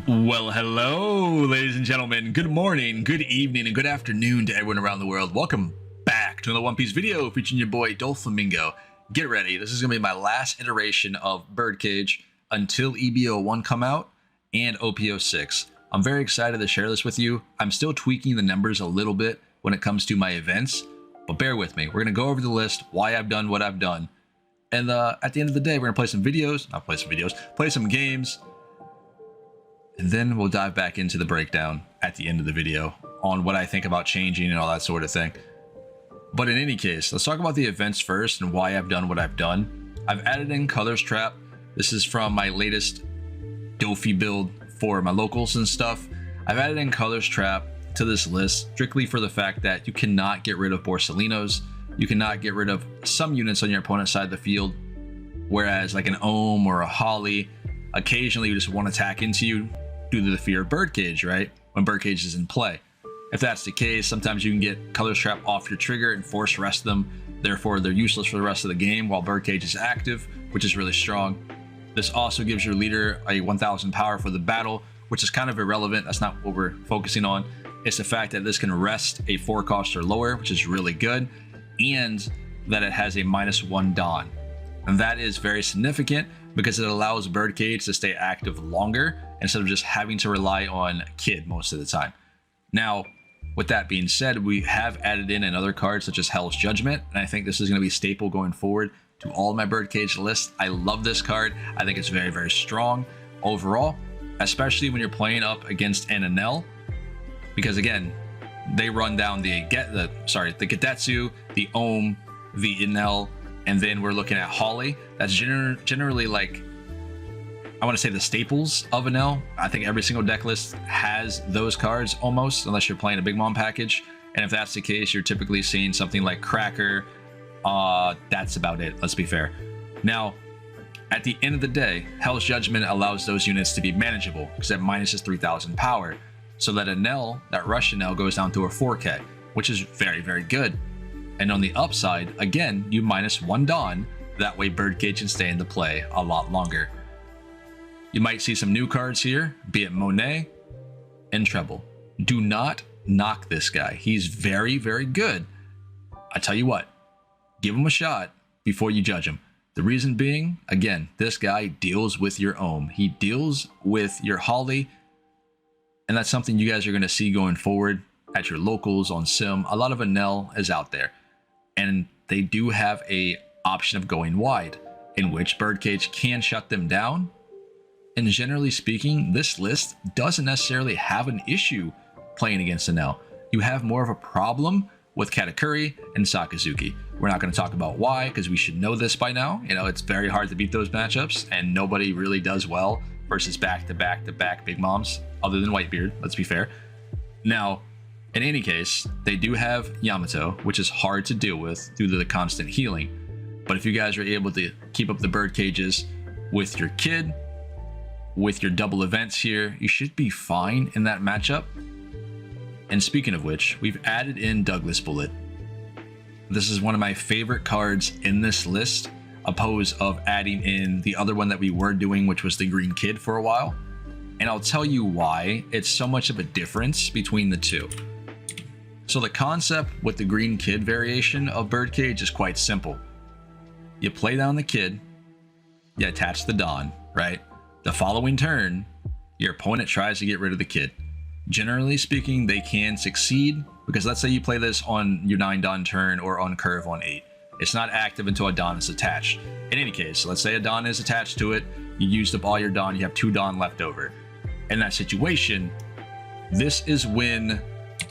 Well, hello, ladies and gentlemen. Good morning, good evening, and good afternoon to everyone around the world. Welcome back to another One Piece video featuring your boy Doflamingo. Get ready. This is going to be my last iteration of Birdcage until EBO1 come out and OPO6. I'm very excited to share this with you. I'm still tweaking the numbers a little bit when it comes to my events, but bear with me. We're going to go over the list, why I've done what I've done. And at the end of the day, we're going to play some games. And then we'll dive back into the breakdown at the end of the video on what I think about changing and all that sort of thing. But in any case, let's talk about the events first and why I've done what I've done. I've added in Colors Trap. This is from my latest Dofi build for my locals and stuff. I've added in Colors Trap to this list strictly for the fact that you cannot get rid of Borsalinos. You cannot get rid of some units on your opponent's side of the field. Whereas like an Ohm or a Holly, occasionally you just want to attack into you due to the fear of Birdcage, right? When Birdcage is in play. If that's the case, sometimes you can get Colors Trap off your trigger and force rest them. Therefore, they're useless for the rest of the game while Birdcage is active, which is really strong. This also gives your leader a 1000 power for the battle, which is kind of irrelevant. That's not what we're focusing on. It's the fact that this can rest a 4 cost or lower, which is really good, and that it has a -1 Dawn. And that is very significant because it allows Birdcage to stay active longer instead of just having to rely on Kid most of the time. Now, with that being said, we have added in another card such as Hell's Judgment, and I think this is going to be staple going forward to all of my Birdcage lists. I love this card. I think it's very, very strong overall, especially when you're playing up against an Enel, because again, they run down the Gedetsu, the Ohm, the Enel, and then we're looking at Holly. That's generally like, I want to say the staples of Enel. I think every single deck list has those cards almost, unless you're playing a Big Mom package. And if that's the case, you're typically seeing something like Cracker. That's about it, let's be fair. Now, at the end of the day, Hell's Judgment allows those units to be manageable because it minuses 3000 power. So that Enel, that Rush Enel, goes down to a 4K, which is very, very good. And on the upside, again, you -1 Dawn. That way Birdcage can stay into play a lot longer. You might see some new cards here, be it Monet and Treble. Do not knock this guy. He's very, very good. I tell you what, give him a shot before you judge him. The reason being, again, this guy deals with your Ohm. He deals with your Holly. And that's something you guys are going to see going forward at your locals on Sim. A lot of Enel is out there. And they do have a option of going wide, in which Birdcage can shut them down. And generally speaking, this list doesn't necessarily have an issue playing against Enel. You have more of a problem with Katakuri and Sakazuki. We're not going to talk about why, because we should know this by now. You know, it's very hard to beat those matchups, and nobody really does well versus back-to-back-to-back Big Moms, other than Whitebeard, let's be fair. Now, in any case, they do have Yamato, which is hard to deal with due to the constant healing. But if you guys are able to keep up the Birdcages with your Kid, with your double events here, you should be fine in that matchup. And speaking of which, we've added in Dougless Bullet. This is one of my favorite cards in this list, opposed of adding in the other one that we were doing, which was the Green Kid for a while. And I'll tell you why it's so much of a difference between the two. So the concept with the Green Kid variation of Birdcage is quite simple. You play down the Kid, you attach the Dawn, right? The following turn, your opponent tries to get rid of the Kid. Generally speaking, they can succeed, because let's say you play this on your 9 Dawn turn or on curve on 8. It's not active until a Dawn is attached. In any case, let's say a Dawn is attached to it, you used up all your Dawn, you have 2 Dawn left over. In that situation, this is when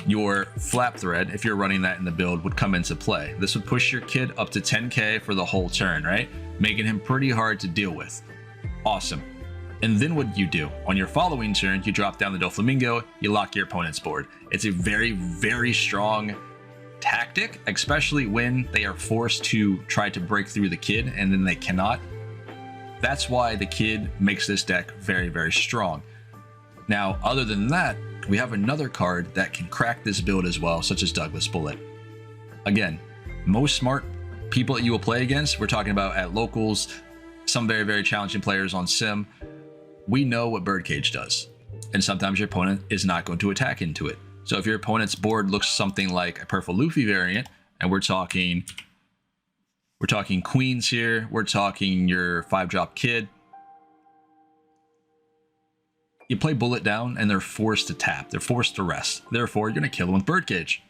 your Flap Thread, if you're running that in the build, would come into play. This would push your Kid up to 10k for the whole turn, right? Making him pretty hard to deal with. Awesome. And then what you do? On your following turn, you drop down the Doflamingo, you lock your opponent's board. It's a very, very strong tactic, especially when they are forced to try to break through the Kid and then they cannot. That's why the Kid makes this deck very, very strong. Now, other than that, we have another card that can crack this build as well, such as Dougless Bullet. Again, most smart people that you will play against, we're talking about at locals, some very, very challenging players on Sim, we know what Birdcage does. and sometimes your opponent is not going to attack into it. So if your opponent's board looks something like a Purple Luffy variant, and we're talking queens here, we're talking your 5-drop kid, you play Bullet down and they're forced to tap. They're forced to rest. Therefore, you're going to kill them with Birdcage.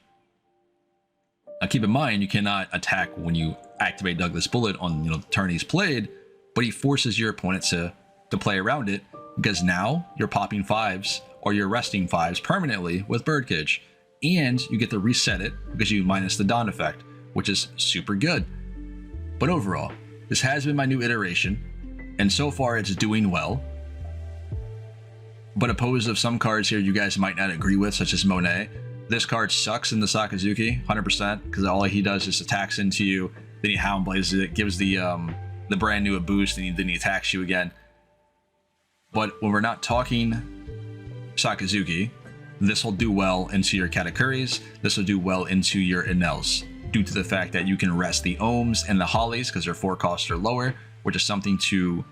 Now keep in mind, you cannot attack when you activate Dougless Bullet on the turn he's played, but he forces your opponent to play around it, because now you're popping 5s or you're resting 5s permanently with Birdcage, and you get to reset it because you minus the Dawn effect, which is super good. But overall, this has been my new iteration, and so far it's doing well. But opposed of some cards here you guys might not agree with, such as Monet, this card sucks in the Sakazuki 100%, because all he does is attacks into you, then he Hound Blazes it, gives the brand new a boost, and then he attacks you again. But when we're not talking Sakazuki, this will do well into your Katakuris, this will do well into your Enels, due to the fact that you can rest the Ohms and the Hollies because their 4 costs are lower, which is something to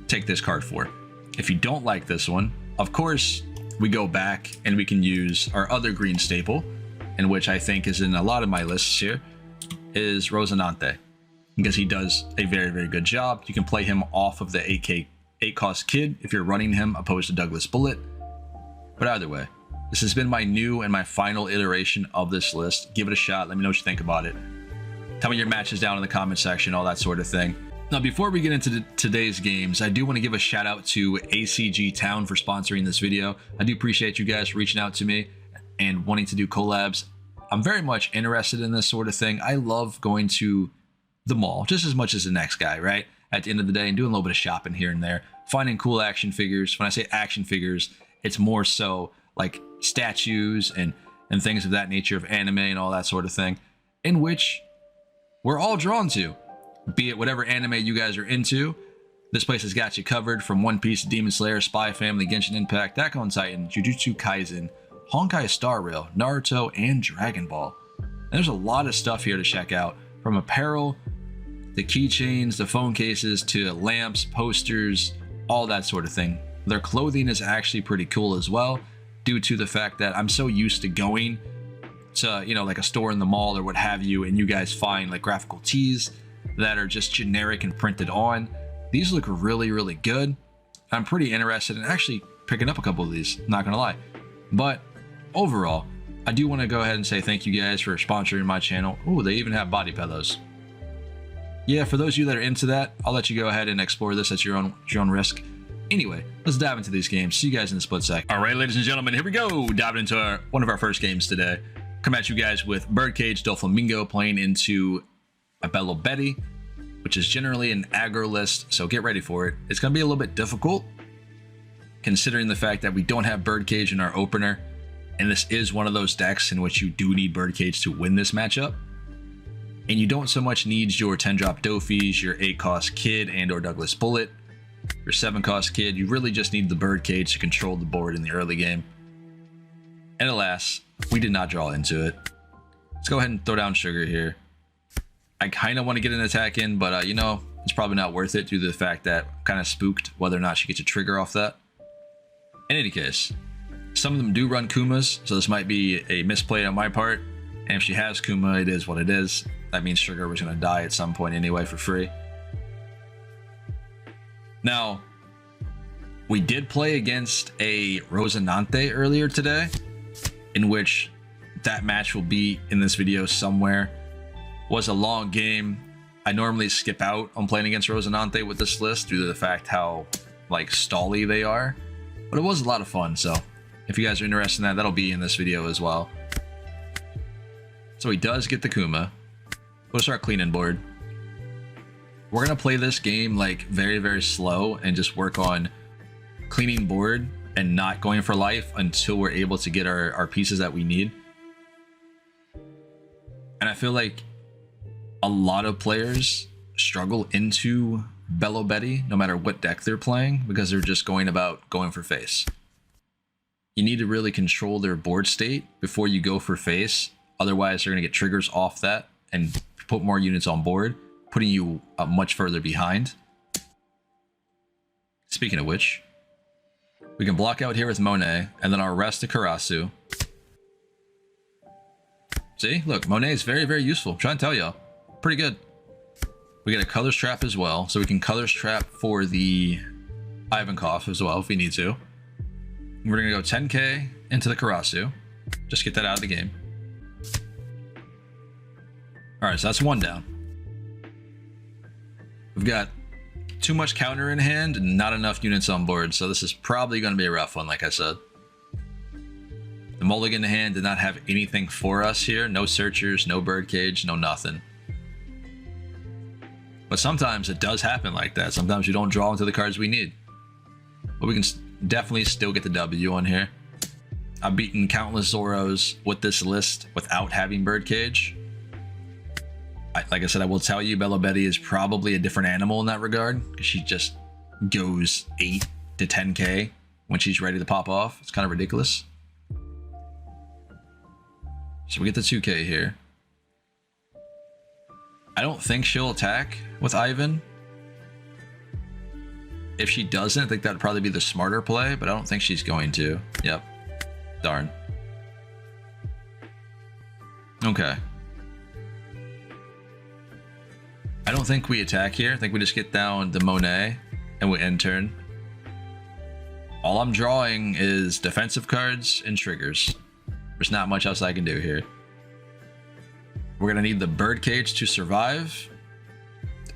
take this card for. If you don't like this one, of course, we go back and we can use our other green staple, in which I think is in a lot of my lists here, is Rosinante, because he does a very, very good job. You can play him off of the 8 cost kid if you're running him opposed to Dougless Bullet. But either way, this has been my new and my final iteration of this list. Give it a shot. Let me know what you think about it. Tell me your matches down in the comment section, all that sort of thing. Now, before we get into today's games, I do want to give a shout out to ACG Town for sponsoring this video. I do appreciate you guys reaching out to me and wanting to do collabs. I'm very much interested in this sort of thing. I love going to the mall just as much as the next guy, right? At the end of the day, and doing a little bit of shopping here and there, finding cool action figures. When I say action figures, it's more so like statues and things of that nature, of anime and all that sort of thing, in which we're all drawn to. Be it whatever anime you guys are into, this place has got you covered, from One Piece, Demon Slayer, Spy Family, Genshin Impact, Attack on Titan, Jujutsu Kaisen, Honkai Star Rail, Naruto, and Dragon Ball. And there's a lot of stuff here to check out, from apparel, the keychains, the phone cases, to lamps, posters, all that sort of thing. Their clothing is actually pretty cool as well, due to the fact that I'm so used to going to, like a store in the mall or what have you, and you guys find like graphical tees that are just generic and printed on. These look really, really good. I'm pretty interested in actually picking up a couple of these, not gonna lie. But overall, I do want to go ahead and say thank you guys for sponsoring my channel. Oh, they even have body pillows. Yeah, for those of you that are into that, I'll let you go ahead and explore this at your own risk. Anyway, let's dive into these games. See you guys in the split second. All right, ladies and gentlemen, here we go. Diving into one of our first games today. Come at you guys with Birdcage Doflamingo playing into a Bello Betty, which is generally an aggro list, so get ready for it. It's going to be a little bit difficult, considering the fact that we don't have Birdcage in our opener, and this is one of those decks in which you do need Birdcage to win this matchup. And you don't so much need your 10-drop Dofis, your 8-cost Kid and or Dougless Bullet, your 7-cost Kid. You really just need the Birdcage to control the board in the early game. And alas, we did not draw into it. Let's go ahead and throw down Sugar here. I kind of want to get an attack in, but it's probably not worth it due to the fact that I'm kind of spooked whether or not she gets a trigger off that. In any case, some of them do run Kumas, so this might be a misplay on my part. And if she has Kuma, it is what it is. That means Sugar was going to die at some point anyway for free. Now, we did play against a Rosinante earlier today, in which that match will be in this video somewhere. Was a long game. I normally skip out on playing against Rosinante with this list due to the fact how like stally they are, but it was a lot of fun. So if you guys are interested in that, that'll be in this video as well. So he does get the Kuma. We'll start cleaning board. We're gonna play this game like very, very slow and just work on cleaning board and not going for life until we're able to get our pieces that we need. And I feel like a lot of players struggle into Bello Betty no matter what deck they're playing, because they're just going for face. You need to really control their board state before you go for face. Otherwise, they're going to get triggers off that and put more units on board, putting you much further behind. Speaking of which, We can block out here with Monet, and then I'll rest the Karasu. See? Look, Monet is very, very useful. I'm trying to tell y'all. Pretty good. We get a Colors Trap as well, so we can Colors Trap for the Ivankov as well if we need to. We're going to go 10k into the Karasu. Just get that out of the game. Alright, so that's one down. We've got too much counter in hand and not enough units on board, so this is probably going to be a rough one, like I said. The Mulligan in hand did not have anything for us here. No Searchers, no Birdcage, no nothing. But sometimes it does happen like that. Sometimes you don't draw into the cards we need. But we can definitely still get the W on here. I've beaten countless Zoros with this list without having Birdcage. Like I said, I will tell you, Bella Betty is probably a different animal in that regard, because she just goes 8 to 10k when she's ready to pop off. It's kind of ridiculous. So we get the 2k here. I don't think she'll attack with Ivan. If she doesn't, I think that would probably be the smarter play, but I don't think she's going to. Yep. Darn. Okay. I don't think we attack here. I think we just get down the Monet and we end turn. All I'm drawing is defensive cards and triggers. There's not much else I can do here. We're going to need the Birdcage to survive,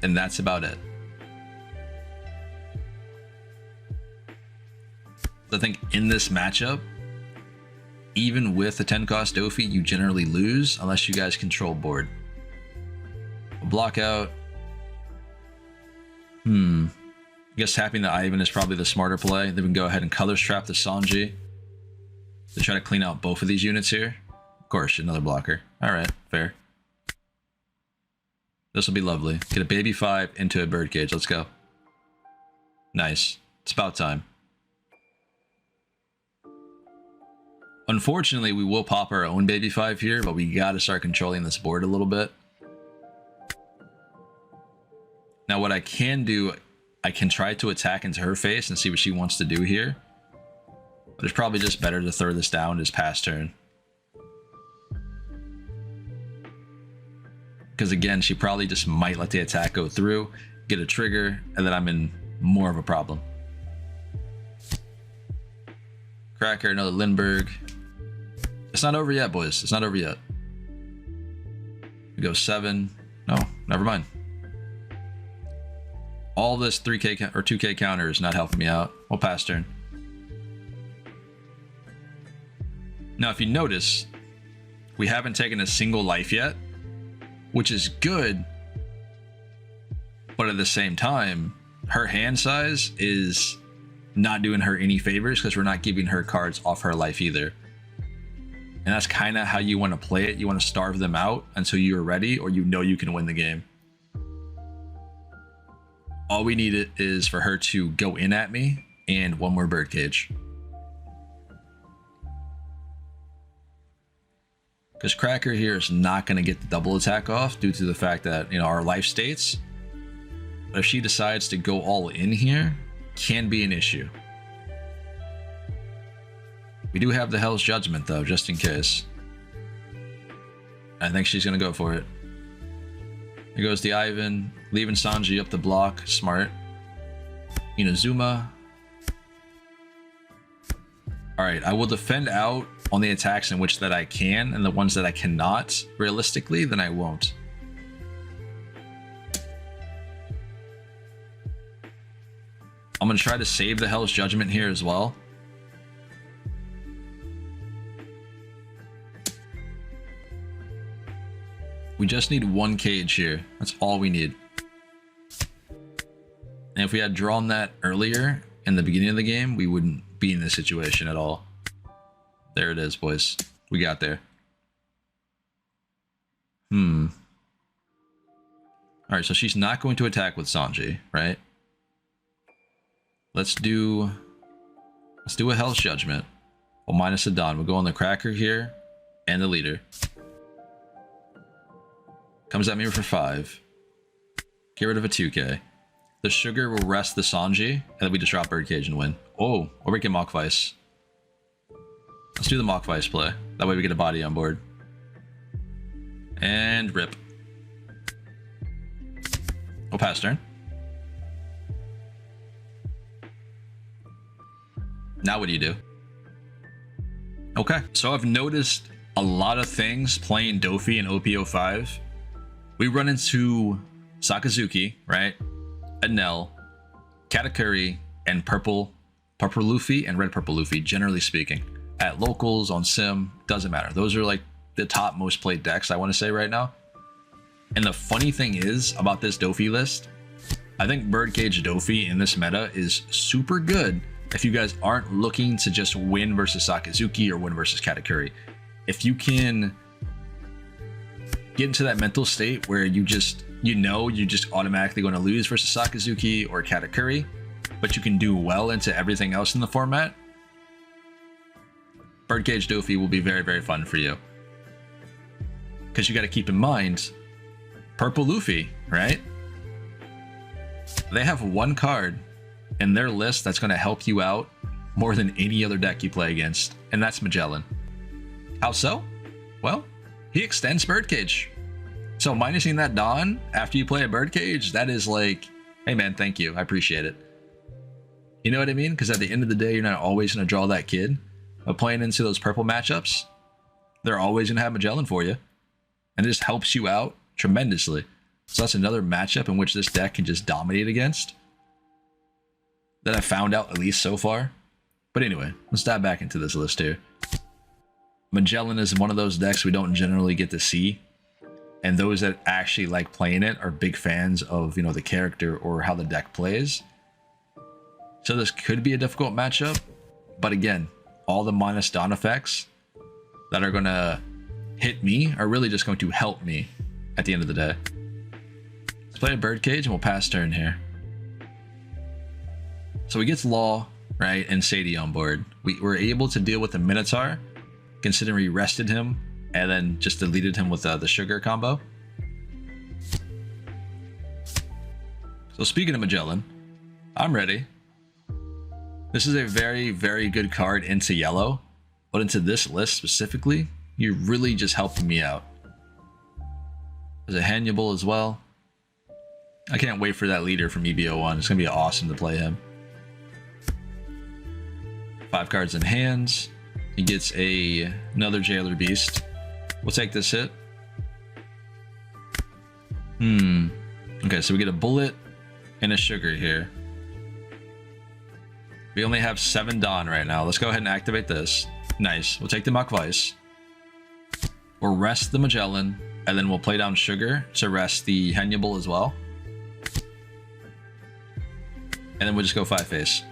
and that's about it. I think in this matchup, even with a 10-cost Dofi, you generally lose unless you guys control board. We'll block out. I guess tapping the Ivan is probably the smarter play. Then we can go ahead and Colors Trap the Sanji to try to clean out both of these units here. Of course, another blocker. All right, fair. This will be lovely. Get a baby 5 into a Birdcage. Let's go. Nice. It's about time. Unfortunately, we will pop our own baby 5 here, but we got to start controlling this board a little bit. Now, what I can do, I can try to attack into her face and see what she wants to do here. But it's probably just better to throw this down just past turn. Because again, she probably just might let the attack go through, get a trigger, and then I'm in more of a problem. Cracker, another Lindbergh. It's not over yet, boys. It's not over yet. We go 7. No, never mind. All this 3k or 2k counter is not helping me out. We'll pass turn. Now, if you notice, we haven't taken a single life yet, which is good. But at the same time, her hand size is not doing her any favors because we're not giving her cards off her life either. And that's kind of how you want to play it. You want to starve them out until you're ready or you know you can win the game. All we need is for her to go in at me and one more Birdcage. Because Cracker here is not going to get the double attack off due to the fact that, you know, our life states. But if she decides to go all in here, can be an issue. We do have the Hell's Judgment though, just in case. I think she's going to go for it. Here goes the Ivan, leaving Sanji up the block. Smart. Inazuma. Alright, I will defend out on the attacks in which that I can, and the ones that I cannot, realistically, then I won't. I'm going to try to save the Hell's Judgment here as well. We just need one cage here. That's all we need. And if we had drawn that earlier in the beginning of the game, we wouldn't be in this situation at all. There it is, boys. We got there. Alright, so she's not going to attack with Sanji, right? Let's do a Hell's Judgment. We'll minus the Dawn. We'll go on the Cracker here and the leader. Comes at me for 5. Get rid of a 2k. The Sugar will rest the Sanji, and then we just drop Birdcage and win. Oh, or we can Mock Vice. Let's do the Mock Vice play. That way we get a body on board. And rip. We'll pass turn. Now what do you do? Okay, so I've noticed a lot of things playing Dofi and OPO5. We run into Sakazuki, right? Enel, Katakuri, and Purple Luffy and Red Purple Luffy, generally speaking. At locals, on sim, doesn't matter. Those are like the top most played decks, I want to say right now. And the funny thing is about this Dofi list, I think Birdcage Dofi in this meta is super good if you guys aren't looking to just win versus Sakazuki or win versus Katakuri. If you can get into that mental state where you just, you're just automatically going to lose versus Sakazuki or Katakuri, but you can do well into everything else in the format, Birdcage Dofi will be very, very fun for you. Because you got to keep in mind, Purple Luffy, right? They have one card in their list that's going to help you out more than any other deck you play against, and that's Magellan. How so? Well, he extends Birdcage. So minusing that Dawn after you play a Birdcage, that is like, hey man, thank you, I appreciate it. You know what I mean? Because at the end of the day, you're not always going to draw that kid. But playing into those purple matchups, they're always going to have Magellan for you. And it just helps you out tremendously. So that's another matchup in which this deck can just dominate against that I found out, at least so far. But anyway, let's dive back into this list here. Magellan is one of those decks we don't generally get to see. And those that actually like playing it are big fans of, you know, the character or how the deck plays. So this could be a difficult matchup. But again, all the minus Dawn effects that are going to hit me are really just going to help me at the end of the day. Let's play a Birdcage and we'll pass turn here. So he gets Law, right, and Sadie on board. We were able to deal with the Minotaur, considering we rested him and then just deleted him with the Sugar combo. So speaking of Magellan, I'm ready. This is a very, very good card into yellow, but into this list specifically, you're really just helping me out. There's a Hannibal as well. I can't wait for that leader from EBO1. It's going to be awesome to play him. 5 cards in hands. He gets another Jailer Beast. We'll take this hit. Okay, so we get a Bullet and a Sugar here. We only have 7 Dawn right now. Let's go ahead and activate this. Nice. We'll take the Mock Vice. We'll rest the Magellan, and then we'll play down Sugar to rest the Hannibal as well. And then we'll just go 5 face.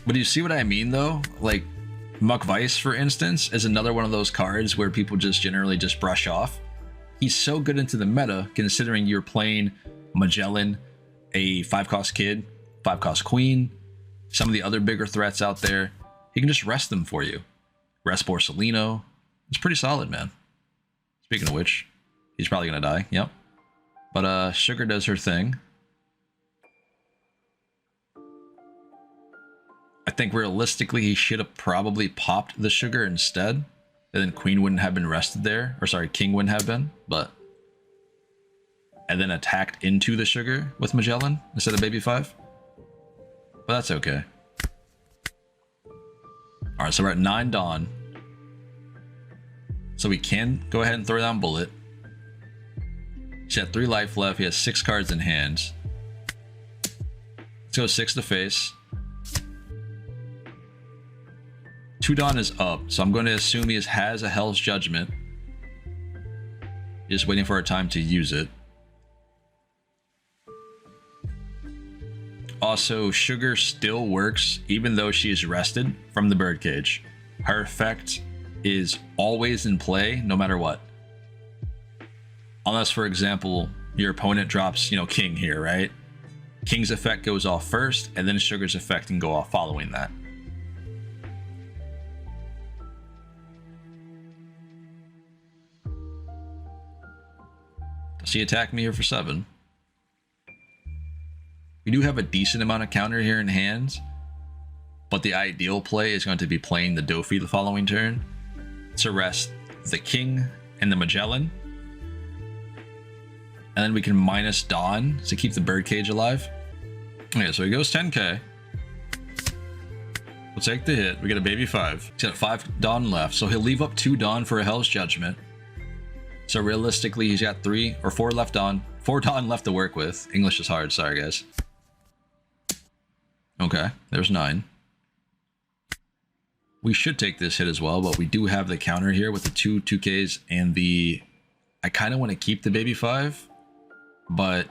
But do you see what I mean though? Like Mock Vice, for instance, is another one of those cards where people just generally just brush off. He's so good into the meta, considering you're playing Magellan, a 5-cost kid, 5-cost queen, some of the other bigger threats out there. He can just rest them for you. Rest Borsalino. It's pretty solid, man. Speaking of which, he's probably going to die. Yep. But Sugar does her thing. I think realistically, he should have probably popped the Sugar instead. And then Queen wouldn't have been rested there. Or sorry, King wouldn't have been. But and then attacked into the Sugar with Magellan instead of Baby 5. But that's okay. Alright, so we're at 9 Dawn. So we can go ahead and throw down Bullet. He's got 3 life left. He has 6 cards in hand. Let's go 6 to face. 2 Dawn is up, so I'm going to assume he has a Hell's Judgment. Just waiting for a time to use it. Also, Sugar still works even though she is rested from the Birdcage. Her effect is always in play no matter what. Unless, for example, your opponent drops, you know, King here, right? King's effect goes off first, and then Sugar's effect can go off following that. So he attacked me here for 7. We do have a decent amount of counter here in hand, but the ideal play is going to be playing the Dofi the following turn to rest the King and the Magellan. And then we can minus Dawn to keep the Birdcage alive. Okay, so he goes 10k. We'll take the hit. We get a baby 5. He's got 5 Dawn left, so he'll leave up 2 Dawn for a Hell's Judgment. So realistically, he's got 3 or 4 left Dawn. 4 Dawn left to work with. English is hard, sorry guys. Okay, there's 9. We should take this hit as well, but we do have the counter here with the 2 2Ks and the... I kind of want to keep the baby 5, but...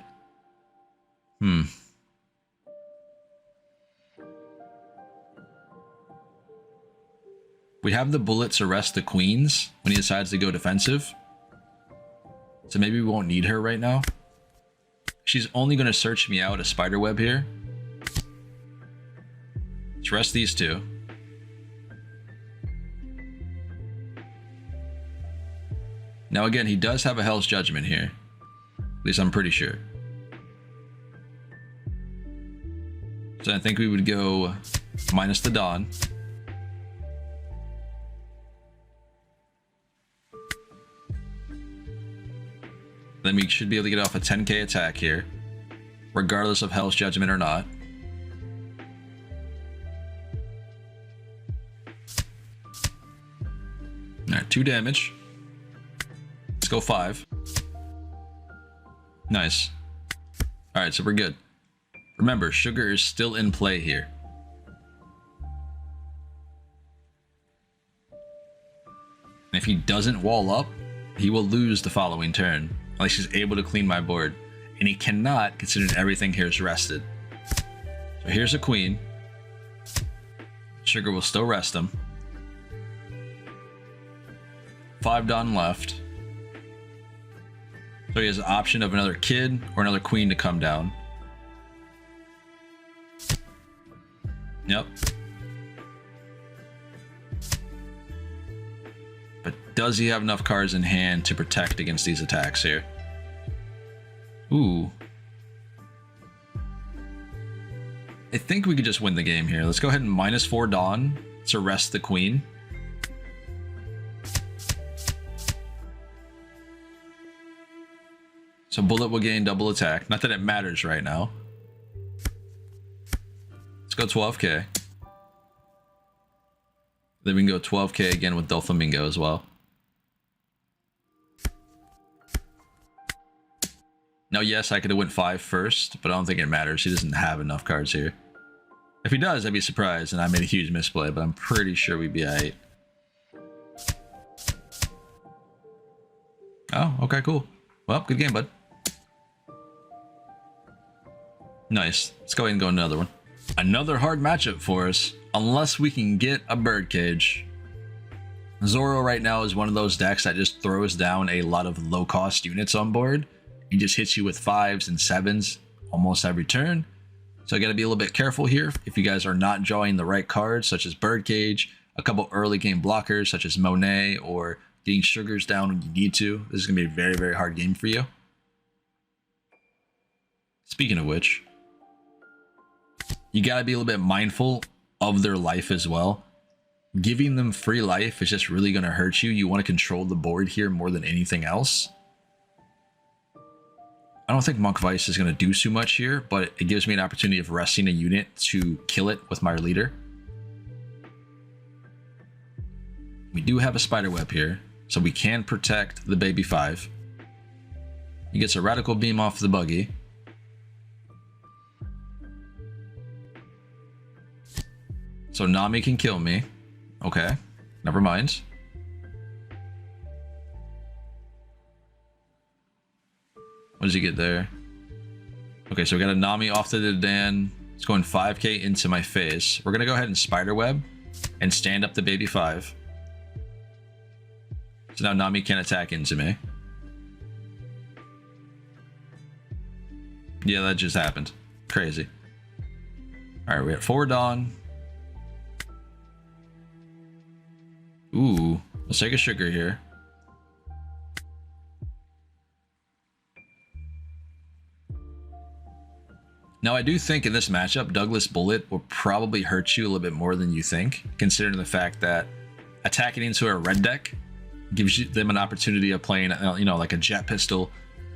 We have the bullets arrest the queens when he decides to go defensive. So maybe we won't need her right now. She's only going to search me out a spiderweb here. Let's rest these 2. Now again, he does have a Hell's Judgment here. At least I'm pretty sure. So I think we would go minus the Dawn. Then we should be able to get off a 10k attack here, regardless of Hell's Judgment or not. Alright, 2 damage. Let's go 5. Nice. Alright, so we're good. Remember, sugar is still in play here. If he doesn't wall up, he will lose the following turn, unless he's able to clean my board. And he cannot, considering everything here is rested. So here's a queen. Sugar will still rest him. 5 Dawn left. So he has an option of another kid or another queen to come down. Yep. But does he have enough cards in hand to protect against these attacks here? Ooh. I think we could just win the game here. Let's go ahead and minus 4 Dawn to rest the queen. So Bullet will gain double attack. Not that it matters right now. Let's go 12k. Then we can go 12k again with Doflamingo as well. Now, yes, I could have went 5 first, but I don't think it matters. He doesn't have enough cards here. If he does, I'd be surprised, and I made a huge misplay, but I'm pretty sure we'd be alright. Oh, okay, cool. Well, good game, bud. Nice. Let's go ahead and go another one. Another hard matchup for us, unless we can get a Birdcage. Zoro right now is one of those decks that just throws down a lot of low-cost units on board. He just hits you with 5s and 7s almost every turn. So I got to be a little bit careful here. If you guys are not drawing the right cards, such as Birdcage, a couple early game blockers, such as Monet, or getting sugars down when you need to, this is going to be a very, very hard game for you. Speaking of which, you got to be a little bit mindful of their life as well. Giving them free life is just really going to hurt you. You want to control the board here more than anything else. I don't think Monk Vice is going to do too much here, but it gives me an opportunity of resting a unit to kill it with my leader. We do have a spiderweb here, so we can protect the baby 5. He gets a radical beam off the buggy. So Nami can kill me. Okay, never mind. What does he get there? Okay, so we got a Nami off to the Dan. It's going 5k into my face. We're going to go ahead and spiderweb and stand up the baby 5. So now Nami can't attack into me. Yeah, that just happened. Crazy. Alright, we got 4 Dawn. Ooh, let's take a sugar here. Now, I do think in this matchup, Dougless Bullet will probably hurt you a little bit more than you think, considering the fact that attacking into a red deck gives them an opportunity of playing, you know, like a jet pistol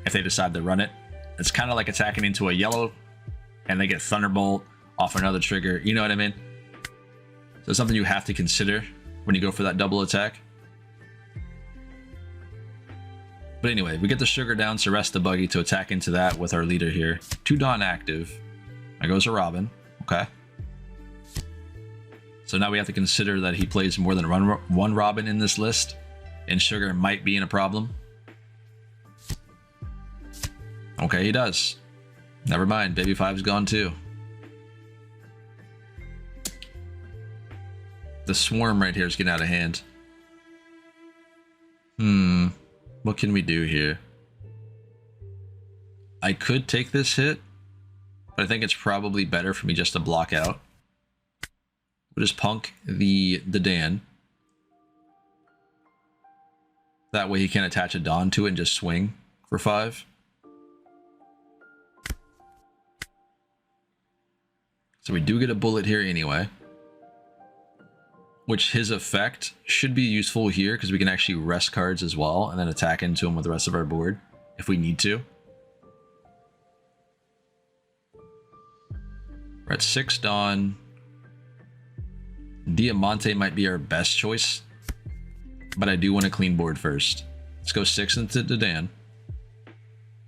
if they decide to run it. It's kind of like attacking into a yellow and they get Thunderbolt off another trigger. You know what I mean? So it's something you have to consider when you go for that double attack. But anyway, we get the sugar down to rest the buggy to attack into that with our leader here. 2 Dawn active. There goes a Robin. Okay. So now we have to consider that he plays more than one Robin in this list, and sugar might be in a problem. Okay, he does. Never mind, Baby 5's gone too. The swarm right here is getting out of hand. What can we do here? I could take this hit, but I think it's probably better for me just to block out. We'll just punk the Dan. That way he can attach a Dawn to it and just swing for 5. So we do get a bullet here anyway, which his effect should be useful here because we can actually rest cards as well and then attack into him with the rest of our board if we need to. We're at 6 Dawn. Diamante might be our best choice, but I do want a clean board first. Let's go 6 into the Dan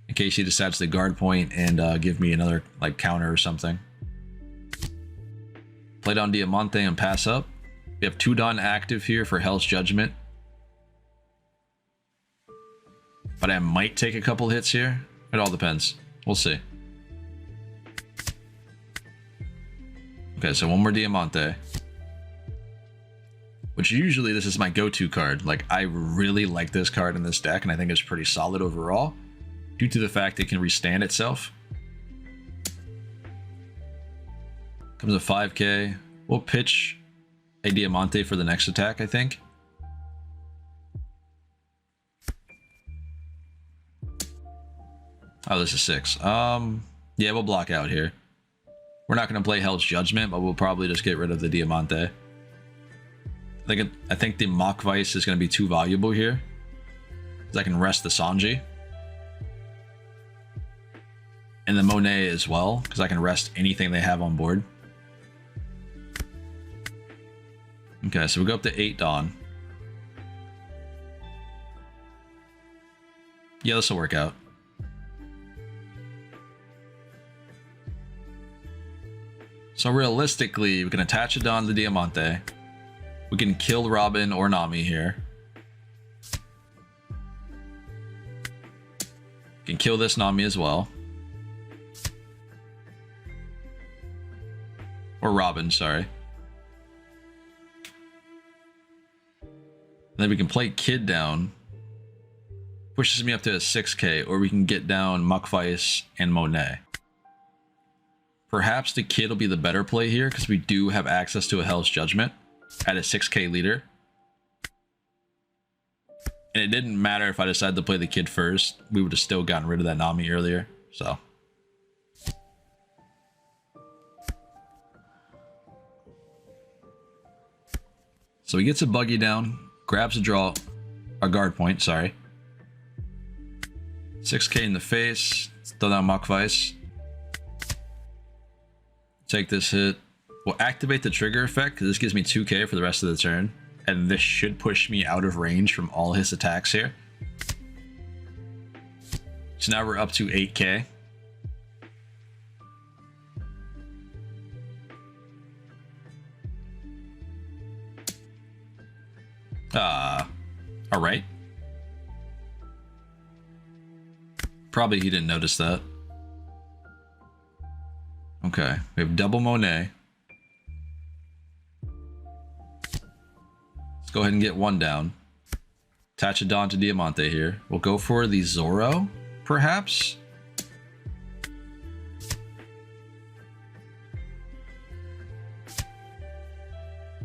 in case he decides to guard point and give me another like counter or something. Play down Diamante and pass up. We have 2 Dawn active here for Hell's Judgment, but I might take a couple hits here. It all depends. We'll see. Okay, so 1 more Diamante, which usually this is my go-to card. Like, I really like this card in this deck, and I think it's pretty solid overall due to the fact it can restand itself. Comes a 5k. We'll pitch a Diamante for the next attack, I think. Oh, this is 6. Yeah, we'll block out here. We're not going to play Hell's Judgment, but we'll probably just get rid of the Diamante. I think the Mock Vice is going to be too valuable here, because I can rest the Sanji. And the Monet as well, because I can rest anything they have on board. Okay, so we go up to 8 Dawn. Yeah, this will work out. So realistically, we can attach a Dawn to Diamante. We can kill Robin or Nami here. We can kill this Nami as well. Or Robin, sorry. And then we can play Kid down. Pushes me up to a 6k, or we can get down Muckvice and Monet. Perhaps the Kid will be the better play here, because we do have access to a Hell's Judgment at a 6k leader. And it didn't matter if I decided to play the Kid first. We would have still gotten rid of that Nami earlier. So he gets a buggy down, grabs a draw, a guard point, sorry. 6k in the face, throw down Muckvice. Take this hit. We'll activate the trigger effect, because this gives me 2k for the rest of the turn. And this should push me out of range from all his attacks here. So now we're up to 8k. Alright. Probably he didn't notice that. Okay, we have double Monet. Let's go ahead and get 1 down. Attach a Dawn to Diamante here. We'll go for the Zoro, perhaps?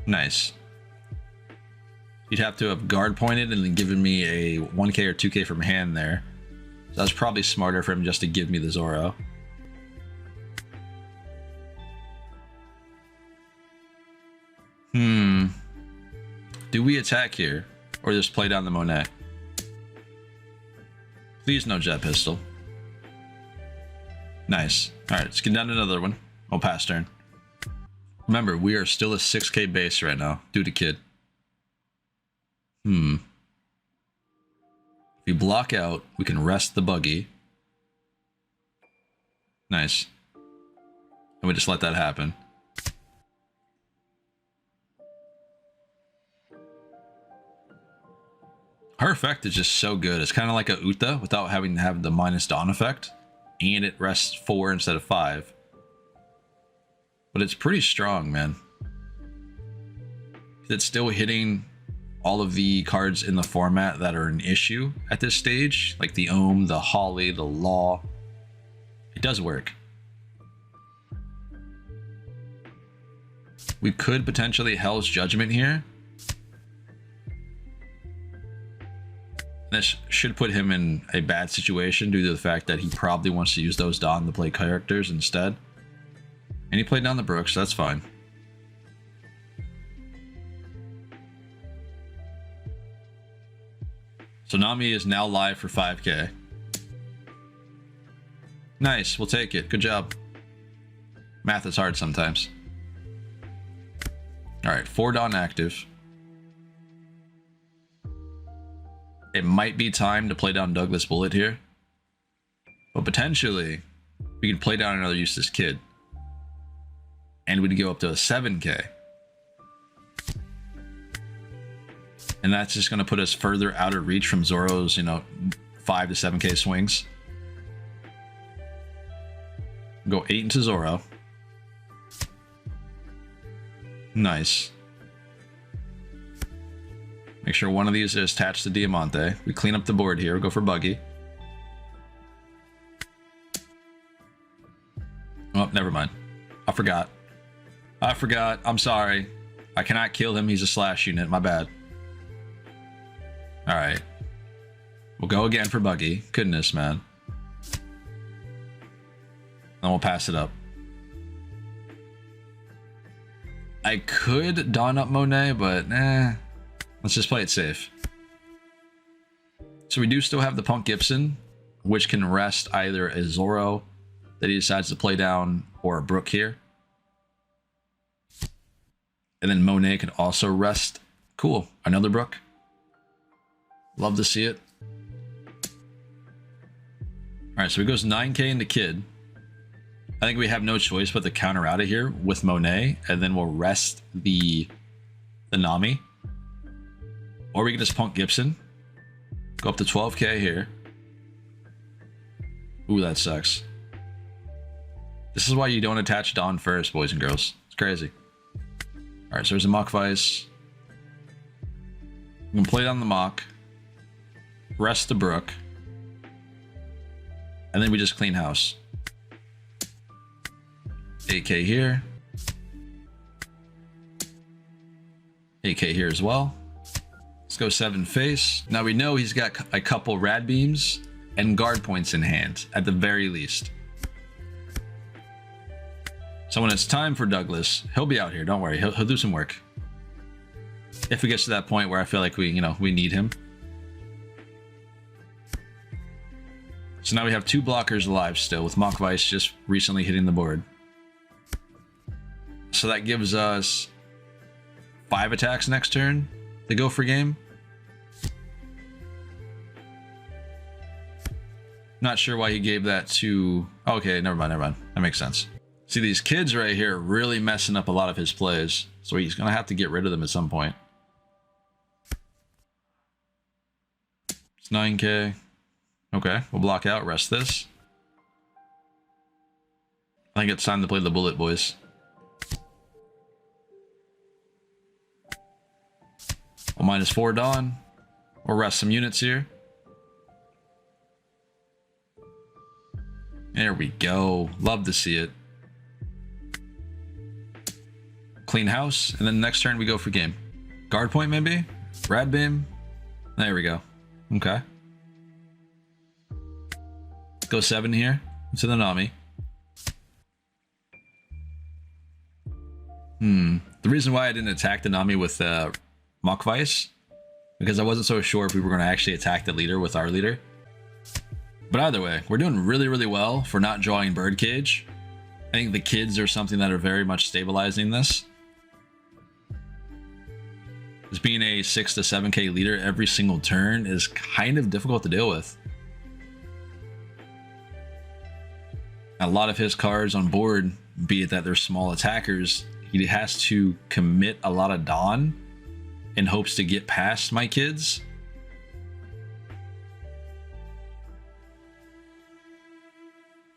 Nice. You'd have to have guard pointed and then given me a 1k or 2k from hand there. So that's probably smarter for him just to give me the Zoro. Do we attack here? Or just play down the Monet? Please no jet pistol. Nice. Alright, let's get down to another one. Oh, pass turn. Remember, we are still a 6k base right now, due to kid. If we block out, we can rest the buggy. Nice. And we just let that happen. Her effect is just so good. It's kind of like a Uta without having to have the minus Dawn effect. And it rests 4 instead of 5. But it's pretty strong, man. It's still hitting all of the cards in the format that are an issue at this stage. Like the Ohm, the Holly, the Law. It does work. We could potentially Hell's Judgment here. This should put him in a bad situation due to the fact that he probably wants to use those Dawn to play characters instead. And he played down the Brooks, so that's fine. So Nami is now live for 5k. Nice, we'll take it. Good job. Math is hard sometimes. Alright, 4 Dawn active. It might be time to play down Dougless Bullet here. But potentially, we can play down another useless kid. And we'd go up to a 7k. And that's just going to put us further out of reach from Zoro's, 5 to 7k swings. Go 8 into Zoro. Nice. Make sure one of these is attached to Diamante. We clean up the board here. We'll go for Buggy. Oh, never mind. I forgot. I'm sorry. I cannot kill him. He's a slash unit. My bad. Alright. We'll go again for Buggy. Goodness, man. Then we'll pass it up. I could Dawn up Monet, but let's just play it safe. So we do still have the Punk Gibson, which can rest either a Zoro that he decides to play down or a Brook here. And then Monet can also rest. Cool. Another Brook. Love to see it. Alright, so he goes 9k into Kid. I think we have no choice but to counter out of here with Monet, and then we'll rest the Nami. Or we can just Punk Gibson. Go up to 12k here. Ooh, that sucks. This is why you don't attach Dawn first, boys and girls. It's crazy. Alright, so there's a Mach Vice. We can play down the Mach. Rest the Brook. And then we just clean house. 8k here. 8k here as well. Let's go 7 face. Now we know he's got a couple rad beams and guard points in hand, at the very least. So when it's time for Dougless, he'll be out here. Don't worry, he'll do some work. If it gets to that point where I feel like we need him. So now we have 2 blockers alive still, with Mach Vice just recently hitting the board. So that gives us 5 attacks next turn to go for game. Not sure why he gave that to... Okay, never mind. That makes sense. See, these kids right here are really messing up a lot of his plays. So he's going to have to get rid of them at some point. It's 9k. Okay, we'll block out, rest this. I think it's time to play the Bullet, boys. We'll -4 Dawn. We'll rest some units here. There we go. Love to see it. Clean house, and then next turn we go for game. Guard point maybe? Rad beam? There we go. Okay. Go 7 here to the Nami. The reason why I didn't attack the Nami with Machweiss, because I wasn't so sure if we were going to actually attack the leader with our leader. But either way, we're doing really, really well for not drawing Birdcage. I think the kids are something that are very much stabilizing this. Just being a 6 to 7k leader every single turn is kind of difficult to deal with. A lot of his cards on board, be it that they're small attackers, he has to commit a lot of Dawn in hopes to get past my kids.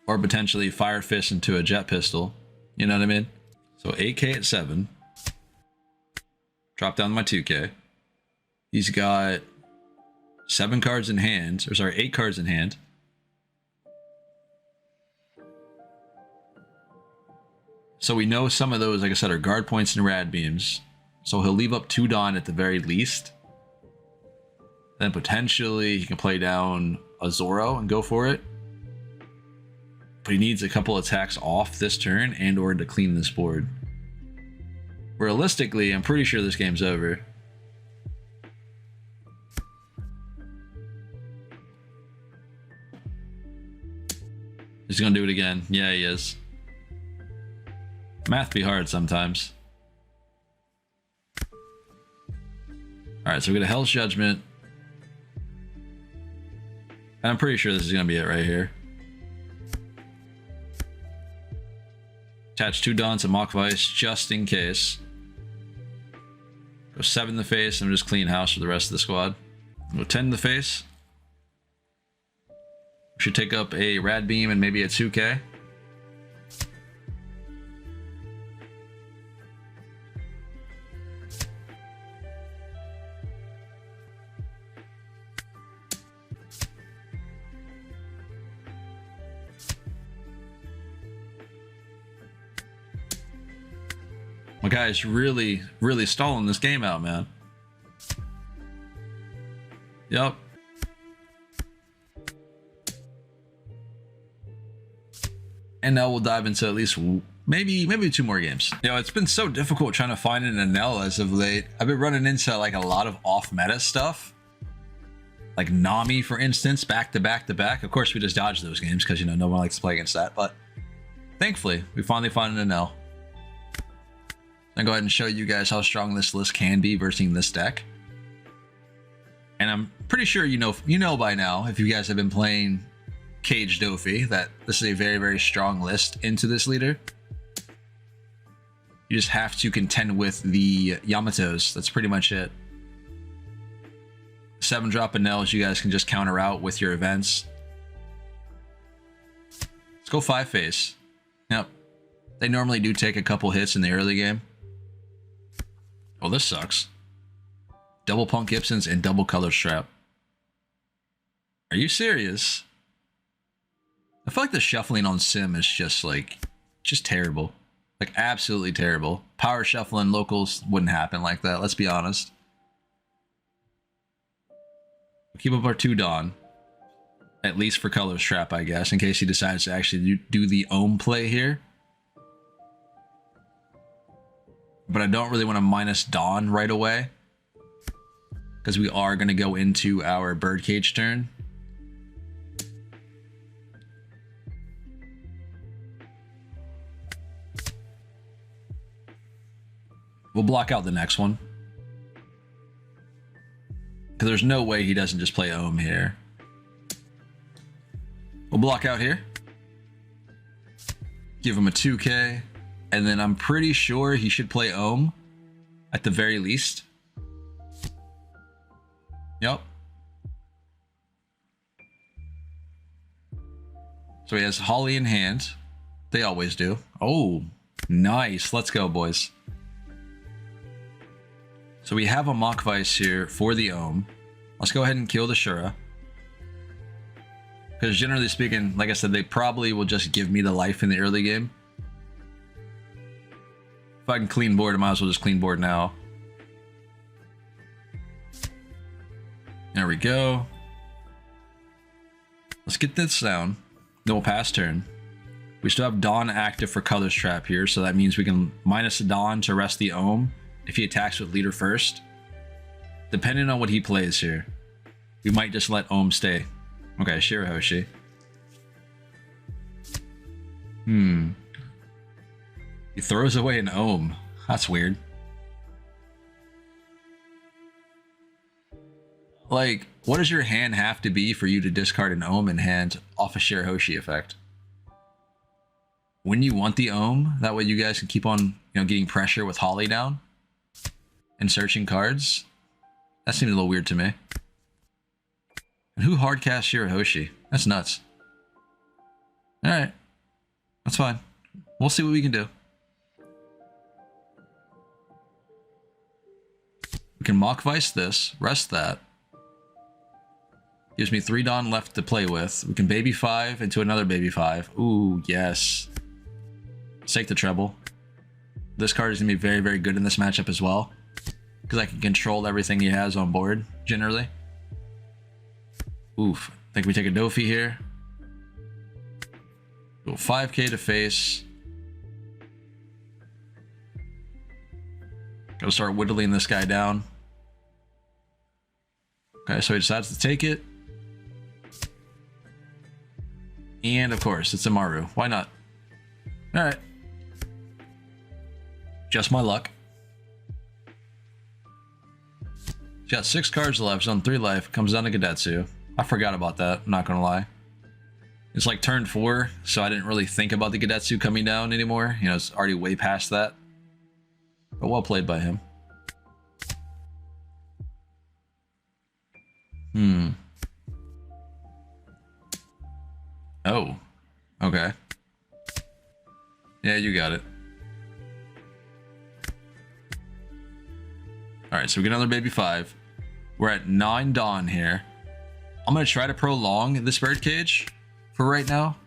Or potentially Fire Fist into a Jet Pistol. You know what I mean? So 8k at 7. Drop down my 2k. He's got 7 cards in hand. Or sorry, 8 cards in hand. So we know some of those, like I said, are guard points and rad beams. So he'll leave up 2 Dawn at the very least. Then potentially he can play down a Zoro and go for it. But he needs a couple attacks off this turn and or to clean this board. Realistically, I'm pretty sure this game's over. He's gonna do it again. Yeah, he is. Math be hard sometimes. Alright, so we got a Hell's Judgment. And I'm pretty sure this is gonna be it right here. Attach 2 Dawn to Machweiss just in case. Go 7 in the face and just clean house for the rest of the squad. Go 10 in the face. Should take up a Rad Beam and maybe a 2k. My guy's really, really stalling this game out, man. Yep. And now we'll dive into at least maybe 2 more games. You know, it's been so difficult trying to find an Enel as of late. I've been running into like a lot of off-meta stuff. Like Nami, for instance, back to back to back. Of course, we just dodged those games because, you know, no one likes to play against that. But thankfully, we finally found an Enel. I'll go ahead and show you guys how strong this list can be versus this deck. And I'm pretty sure you know by now, if you guys have been playing Cage Dofi, that this is a very, very strong list into this leader. You just have to contend with the Yamatos. That's pretty much it. 7-drop Enels you guys can just counter out with your events. Let's go 5 face. Yep. They normally do take a couple hits in the early game. Oh, this sucks. Double Punk Gibsons and double Color Strap. Are you serious? I feel like the shuffling on Sim is just terrible. Like absolutely terrible. Power shuffling locals wouldn't happen like that, let's be honest. Keep up our 2 Dawn. At least for Color Strap, I guess, in case he decides to actually do the Ohm play here. But I don't really want to minus Dawn right away, because we are going to go into our Birdcage turn. We'll block out the next one, because there's no way he doesn't just play Ohm here. We'll block out here. Give him a 2k. And then I'm pretty sure he should play Ohm at the very least. Yep. So he has Holly in hand. They always do. Oh, nice. Let's go, boys. So we have a Machweiss here for the Ohm. Let's go ahead and kill the Shura. Because generally speaking, like I said, they probably will just give me the life in the early game. If I can clean board, I might as well just clean board now. There we go. Let's get this down. Then we'll pass turn. We still have Dawn active for Colors Trap here, so that means we can minus the Dawn to rest the Ohm if he attacks with leader first. Depending on what he plays here, we might just let Ohm stay. Okay, Shirahoshi. He throws away an Ohm. That's weird. Like, what does your hand have to be for you to discard an Ohm in hand off a Shirahoshi effect? When you want the Ohm, that way you guys can keep on, you know, getting pressure with Holly down and searching cards. That seems a little weird to me. And who hardcast Shirahoshi? That's nuts. Alright. That's fine. We'll see what we can do. We can Mock Vice this, rest that. Gives me 3 Dawn left to play with. We can Baby 5 into another Baby 5. Ooh, yes. Take the treble. This card is going to be very, very good in this matchup as well, because I can control everything he has on board, generally. Oof. I think we take a Dofi here. Go 5k to face. Gotta start whittling this guy down. Okay, so he decides to take it. And of course, it's a Maru. Why not? Alright. Just my luck. He's got 6 cards left. He's on 3 life. Comes down to Gadetsu. I forgot about that. I'm not gonna lie. It's like turn 4, so I didn't really think about the Gadetsu coming down anymore. You know, it's already way past that. But well played by him. Oh. Okay. Yeah, you got it. Alright, so we get another Baby 5. We're at 9 Dawn here. I'm going to try to prolong this Birdcage for right now.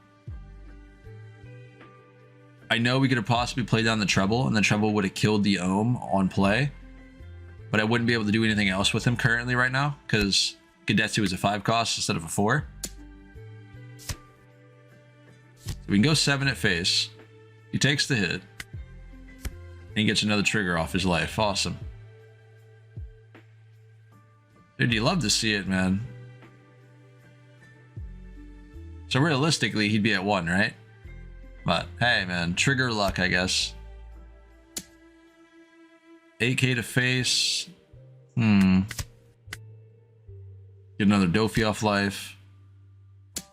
I know we could have possibly played down the treble, and the treble would have killed the Ohm on play. But I wouldn't be able to do anything else with him currently right now, because Gadetsu is a 5 cost instead of a 4. So we can go 7 at face. He takes the hit. And he gets another trigger off his life. Awesome. Dude, you love to see it, man. So realistically, he'd be at 1, right? But hey, man, trigger luck, I guess. 8k to face. Get another Dofi off life.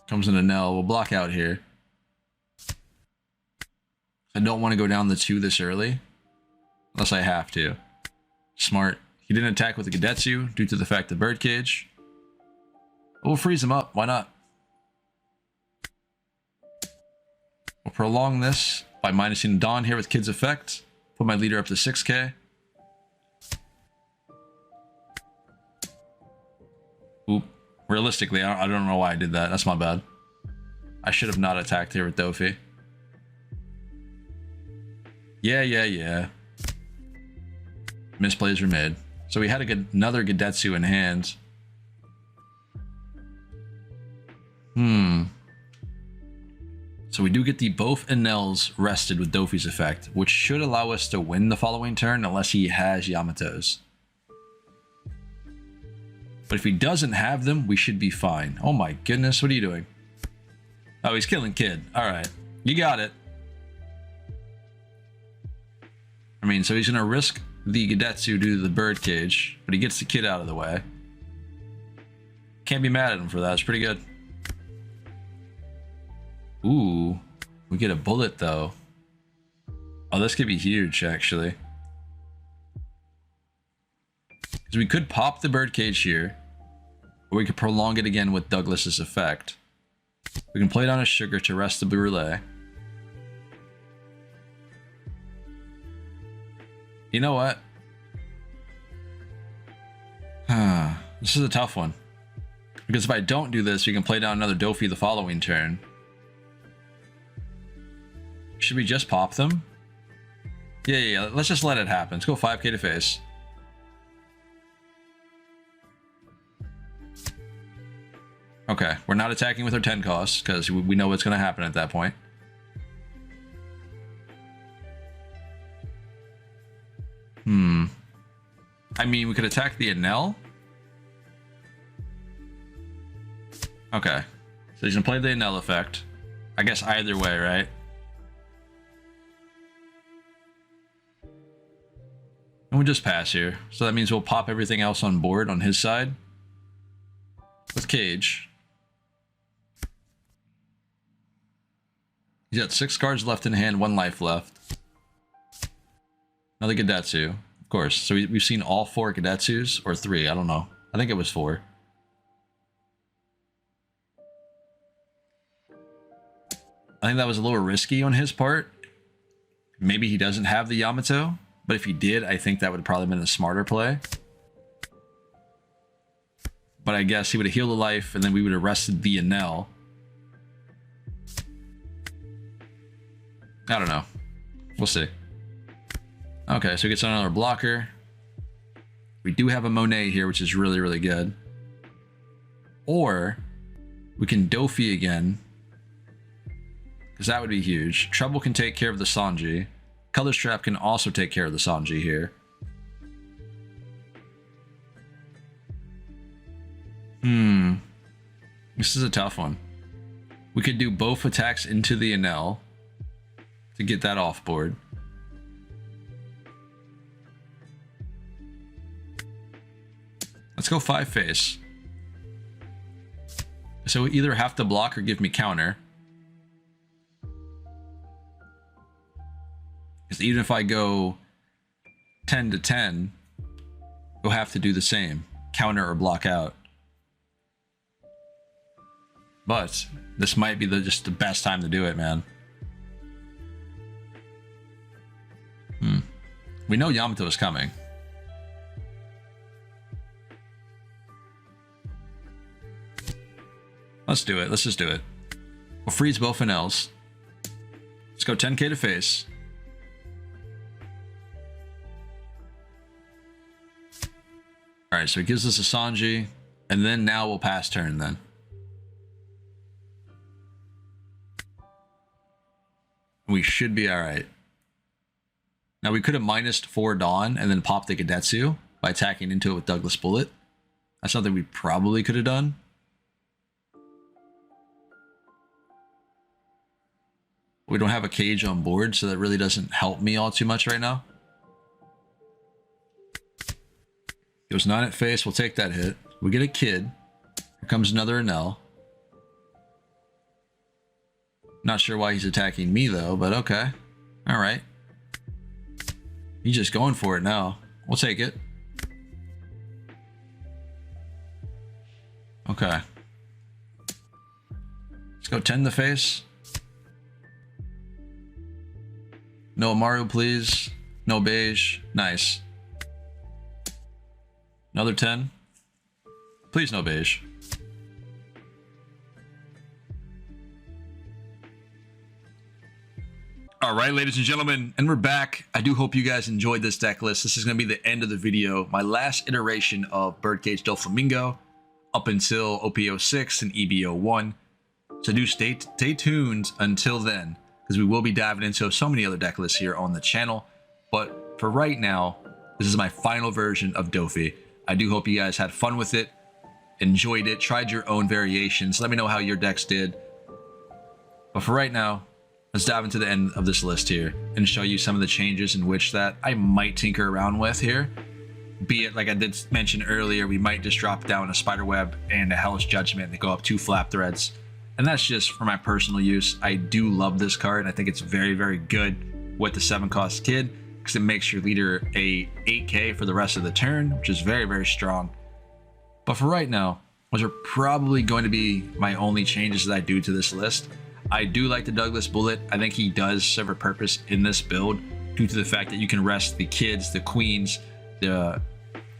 Comes in a Nell. We'll block out here. I don't want to go down the 2 this early. Unless I have to. Smart. He didn't attack with the Gadetsu due to the fact of Birdcage. We'll freeze him up. Why not? We'll prolong this by minusing Dawn here with Kid's Effect. Put my leader up to 6k. Oop. Realistically, I don't know why I did that. That's my bad. I should have not attacked here with Dofi. Yeah. Misplays were made. So we had another Gadetsu in hand. So we do get the both Enels rested with Dofi's effect, which should allow us to win the following turn unless he has Yamatos. But if he doesn't have them, we should be fine. Oh my goodness, what are you doing? Oh, he's killing Kid. Alright, you got it. I mean, so he's going to risk the Gadetsu due to the Birdcage, but he gets the Kid out of the way. Can't be mad at him for that. It's pretty good. Ooh, we get a bullet though. Oh, this could be huge actually. Because we could pop the Birdcage here, or we could prolong it again with Douglas's effect. We can play down a Sugar to rest the Brûlée. You know what? This is a tough one. Because if I don't do this, we can play down another Dofi the following turn. Should we just pop them? Yeah. Let's just let it happen. Let's go 5k to face. Okay, we're not attacking with our 10 costs because we know what's going to happen at that point. I mean, we could attack the Enel. Okay. So he's gonna play the Enel effect. I guess either way, right? And we'll just pass here. So that means we'll pop everything else on board on his side. With Cage. He's got 6 cards left in hand, 1 life left. Another Gadetsu, of course. So we've seen all 4 Gadetsus, or 3, I don't know. I think it was 4. I think that was a little risky on his part. Maybe he doesn't have the Yamato, but if he did, I think that would have probably been a smarter play. But I guess he would have healed a life, and then we would have rested the Enel. I don't know. We'll see. Okay, so he gets another blocker. We do have a Monet here, which is really, really good. Or we can Dofi again, because that would be huge. Trouble can take care of the Sanji. Color Strap can also take care of the Sanji here. This is a tough one. We could do both attacks into the Enel to get that off board. Let's go 5 face. So we either have to block or give me counter. Because even if I go 10 to 10, you'll have to do the same. Counter or block out. But this might be just the best time to do it, man. We know Yamato is coming. Let's do it. Let's just do it. We'll freeze both Enels. Let's go 10k to face. Alright, so it gives us a Sanji. And then now we'll pass turn then. We should be alright. Now we could have minused 4 Dawn and then popped the Gadetsu by attacking into it with Dougless Bullet. That's something we probably could have done. We don't have a Cage on board, so that really doesn't help me all too much right now. Goes 9 at face, we'll take that hit. We get a Kid. Here comes another Enel. Not sure why he's attacking me though, but okay. Alright. He's just going for it now. We'll take it. Okay. Let's go 10 to face. No Amaru, please. No beige. Nice. Another 10. Please no beige. All right, ladies and gentlemen, and we're back. I do hope you guys enjoyed this deck list. This is going to be the end of the video. My last iteration of Birdcage Doflamingo up until OPO5 and EBO1. So do stay tuned until then, because we will be diving into so many other deck lists here on the channel. But for right now, this is my final version of Dofi. I do hope you guys had fun with it, enjoyed it, tried your own variations. Let me know how your decks did. But for right now, let's dive into the end of this list here and show you some of the changes in which that I might tinker around with here. Be it, like I did mention earlier, we might just drop down a Spiderweb and a Hellish Judgment and go up 2 Flap Threads. And that's just for my personal use. I do love this card, and I think it's very, very good with the 7-cost Kid, because it makes your leader a 8k for the rest of the turn, which is very, very strong. But for right now, those are probably going to be my only changes that I do to this list. I do like the Dougless Bullet. I think he does serve a purpose in this build due to the fact that you can rest the Kids, the Queens, the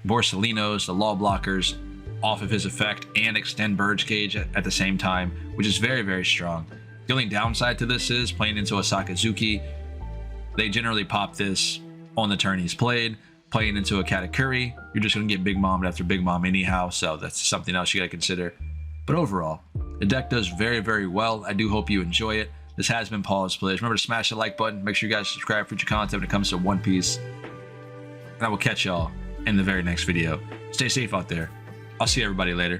Borsalinos, the Law Blockers off of his effect and extend Birdcage at the same time, which is very, very strong. The only downside to this is playing into a Sakazuki. They generally pop this on the turn he's played. Playing into a Katakuri, you're just going to get Big Mommed after Big Mom anyhow, so that's something else you got to consider. But overall, the deck does very, very well. I do hope you enjoy it. This has been Pawseplays. Remember to smash the like button. Make sure you guys subscribe for future content when it comes to One Piece. And I will catch y'all in the very next video. Stay safe out there. I'll see everybody later.